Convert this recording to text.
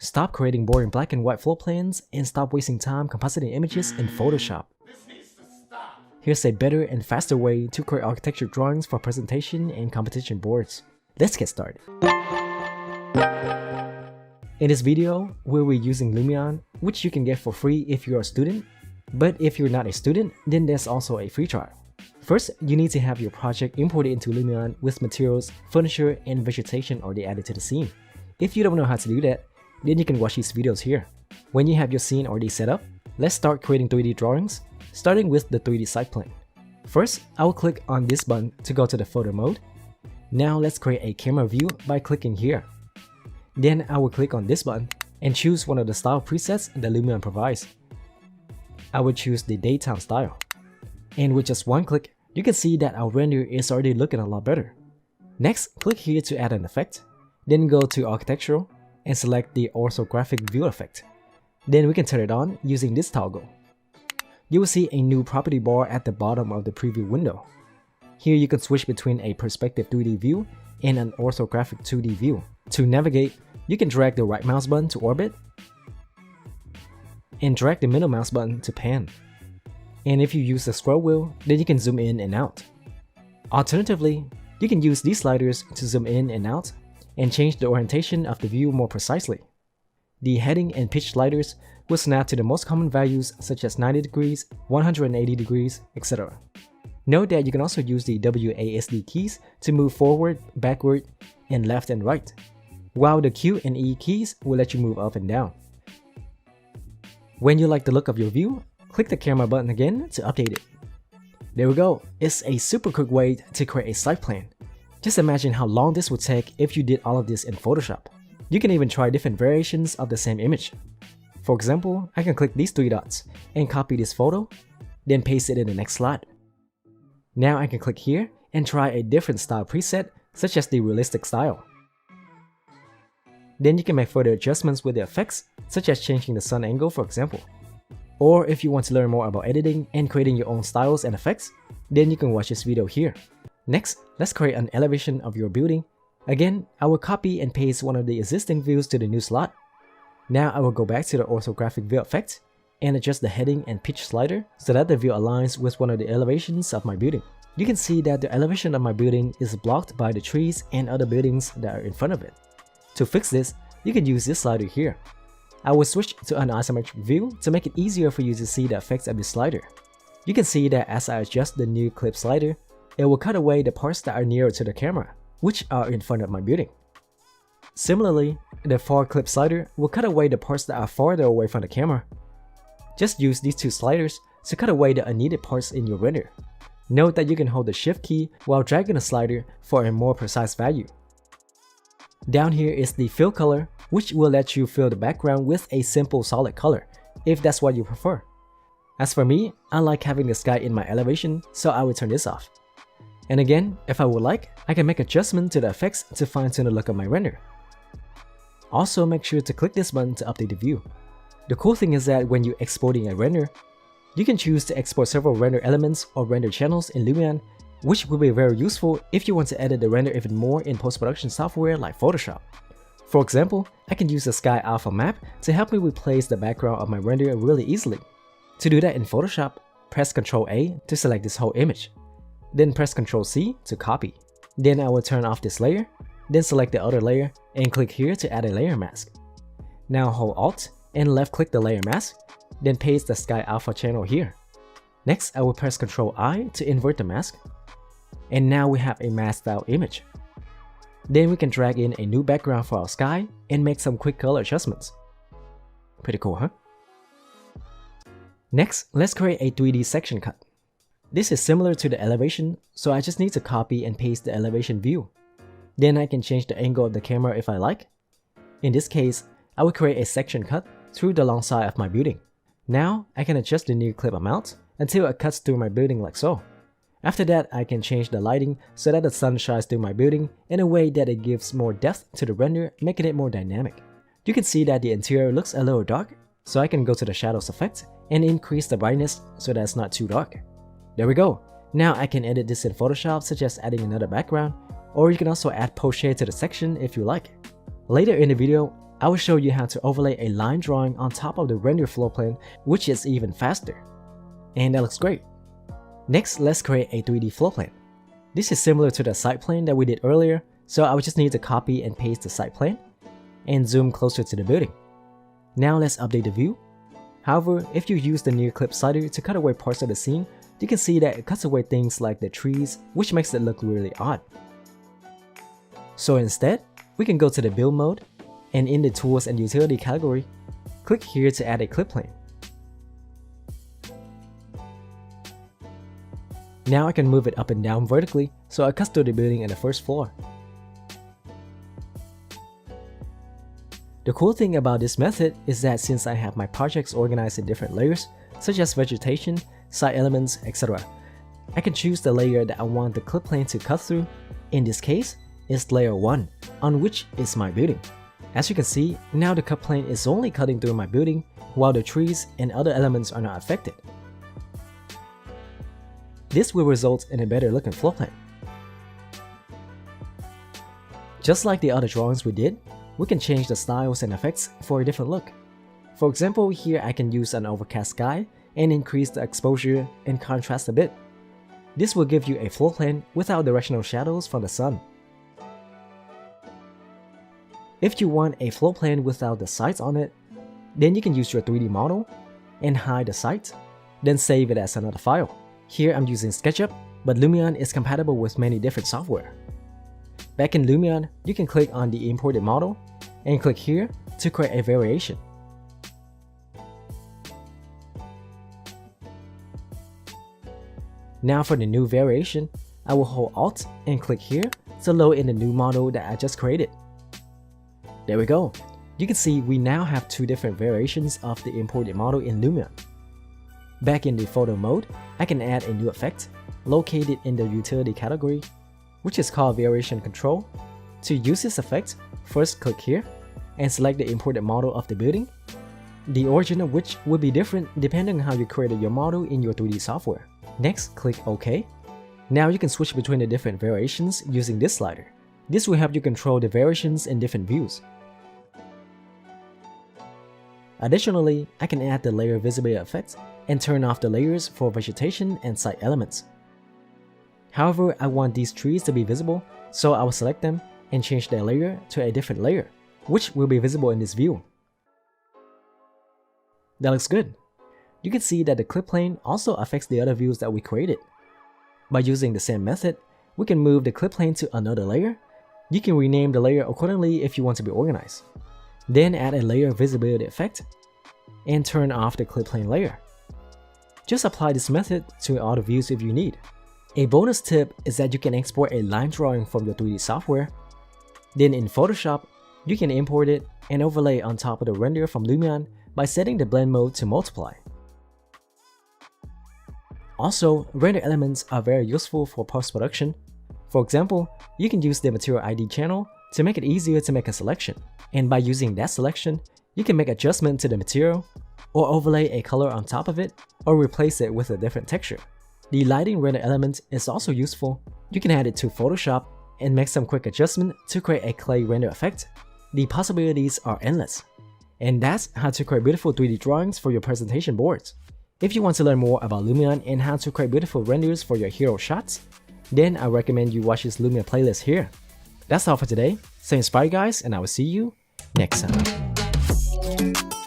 Stop creating boring black and white floor plans and stop wasting time compositing images in Photoshop. Here's a better and faster way to create architecture drawings for presentation and competition boards. Let's get started. In this video, we'll be using Lumion, which you can get for free if you're a student. But if you're not a student, then there's also a free trial. First, you need to have your project imported into Lumion with materials, furniture, and vegetation already added to the scene. If you don't know how to do that, then you can watch these videos here. When you have your scene already set up, let's start creating 3D drawings, starting with the 3D site plan. First, I will click on this button to go to the photo mode. Now let's create a camera view by clicking here. Then I will click on this button and choose one of the style presets that Lumion provides. I will choose the daytime style. And with just one click, you can see that our render is already looking a lot better. Next, click here to add an effect. Then go to Architectural and select the Orthographic View effect. Then we can turn it on using this toggle. You will see a new property bar at the bottom of the preview window. Here you can switch between a perspective 3D view and an orthographic 2D view. To navigate, you can drag the right mouse button to orbit and drag the middle mouse button to pan. And if you use the scroll wheel, then you can zoom in and out. Alternatively, you can use these sliders to zoom in and out and change the orientation of the view more precisely. The heading and pitch sliders will snap to the most common values such as 90 degrees, 180 degrees, etc. Note that you can also use the WASD keys to move forward, backward, and left and right, while the Q and E keys will let you move up and down. When you like the look of your view, click the camera button again to update it. There we go, it's a super quick way to create a site plan. Just imagine how long this would take if you did all of this in Photoshop. You can even try different variations of the same image. For example, I can click these 3 dots and copy this photo, then paste it in the next slide. Now I can click here and try a different style preset such as the realistic style. Then you can make further adjustments with the effects, such as changing the sun angle for example. Or if you want to learn more about editing and creating your own styles and effects, then you can watch this video here. Next, let's create an elevation of your building. Again, I will copy and paste one of the existing views to the new slot. Now I will go back to the orthographic view effect and adjust the heading and pitch slider so that the view aligns with one of the elevations of my building. You can see that the elevation of my building is blocked by the trees and other buildings that are in front of it. To fix this, you can use this slider here. I will switch to an isometric view to make it easier for you to see the effects of this slider. You can see that as I adjust the new clip slider, it will cut away the parts that are nearer to the camera, which are in front of my building. Similarly, the far clip slider will cut away the parts that are farther away from the camera. Just use these 2 sliders to cut away the unneeded parts in your render. Note that you can hold the shift key while dragging the slider for a more precise value. Down here is the fill color, which will let you fill the background with a simple solid color, if that's what you prefer. As for me, I like having the sky in my elevation, so I will turn this off. And again, if I would like, I can make adjustments to the effects to fine-tune the look of my render. Also, make sure to click this button to update the view. The cool thing is that when you're exporting a render, you can choose to export several render elements or render channels in Lumion, which will be very useful if you want to edit the render even more in post-production software like Photoshop. For example, I can use the Sky Alpha map to help me replace the background of my render really easily. To do that in Photoshop, press Ctrl A to select this whole image. Then press Ctrl C to copy. Then I will turn off this layer, then select the other layer and click here to add a layer mask. Now hold Alt and left click the layer mask, then paste the Sky Alpha channel here. Next, I will press Ctrl I to invert the mask. And now we have a masked out image. Then we can drag in a new background for our sky and make some quick color adjustments. Pretty cool, huh? Next, let's create a 3D section cut. This is similar to the elevation, so I just need to copy and paste the elevation view. Then I can change the angle of the camera if I like. In this case, I will create a section cut through the long side of my building. Now, I can adjust the new clip amount until it cuts through my building like so. After that, I can change the lighting so that the sun shines through my building in a way that it gives more depth to the render, making it more dynamic. You can see that the interior looks a little dark, so I can go to the shadows effect and increase the brightness so that it's not too dark. There we go. Now I can edit this in Photoshop, such as adding another background, or you can also add post shade to the section if you like. Later in the video, I will show you how to overlay a line drawing on top of the render floor plan, which is even faster. And that looks great. Next, let's create a 3D floor plan. This is similar to the site plan that we did earlier, so I would just need to copy and paste the site plan and zoom closer to the building. Now let's update the view. However, if you use the near clip slider to cut away parts of the scene, you can see that it cuts away things like the trees, which makes it look really odd. So instead, we can go to the build mode, and in the tools and utility category, click here to add a clip plane. Now I can move it up and down vertically, so I cut through the building and the first floor. The cool thing about this method is that since I have my projects organized in different layers, such as vegetation, site elements, etc., I can choose the layer that I want the clip plane to cut through. In this case, it's layer 1, on which is my building. As you can see, now the cut plane is only cutting through my building, while the trees and other elements are not affected. This will result in a better looking floor plan. Just like the other drawings we did, we can change the styles and effects for a different look. For example, here I can use an overcast sky and increase the exposure and contrast a bit. This will give you a floor plan without directional shadows from the sun. If you want a floor plan without the sites on it, then you can use your 3D model and hide the sites, then save it as another file. Here I'm using SketchUp, but Lumion is compatible with many different software. Back in Lumion, you can click on the imported model and click here to create a variation. Now for the new variation, I will hold Alt and click here to load in the new model that I just created. There we go. You can see we now have two different variations of the imported model in Lumion. Back in the photo mode, I can add a new effect located in the utility category, which is called variation control. To use this effect, first click here and select the imported model of the building, the origin of which will be different depending on how you created your model in your 3D software. Next, click OK. Now you can switch between the different variations using this slider. This will help you control the variations in different views. Additionally, I can add the layer visibility effect and turn off the layers for vegetation and site elements. However, I want these trees to be visible, so I will select them and change their layer to a different layer, which will be visible in this view. That looks good. You can see that the clip plane also affects the other views that we created. By using the same method, we can move the clip plane to another layer. You can rename the layer accordingly if you want to be organized. Then add a layer visibility effect and turn off the clip plane layer. Just apply this method to all the views if you need. A bonus tip is that you can export a line drawing from your 3D software. Then in Photoshop, you can import it and overlay on top of the render from Lumion by setting the blend mode to multiply. Also, render elements are very useful for post-production. For example, you can use the Material ID channel to make it easier to make a selection. And by using that selection, you can make adjustment to the material, or overlay a color on top of it, or replace it with a different texture. The lighting render element is also useful. You can add it to Photoshop and make some quick adjustment to create a clay render effect. The possibilities are endless. And that's how to create beautiful 3D drawings for your presentation boards. If you want to learn more about Lumion and how to create beautiful renders for your hero shots, then I recommend you watch this Lumion playlist here. That's all for today. Stay inspired guys, and I will see you next time.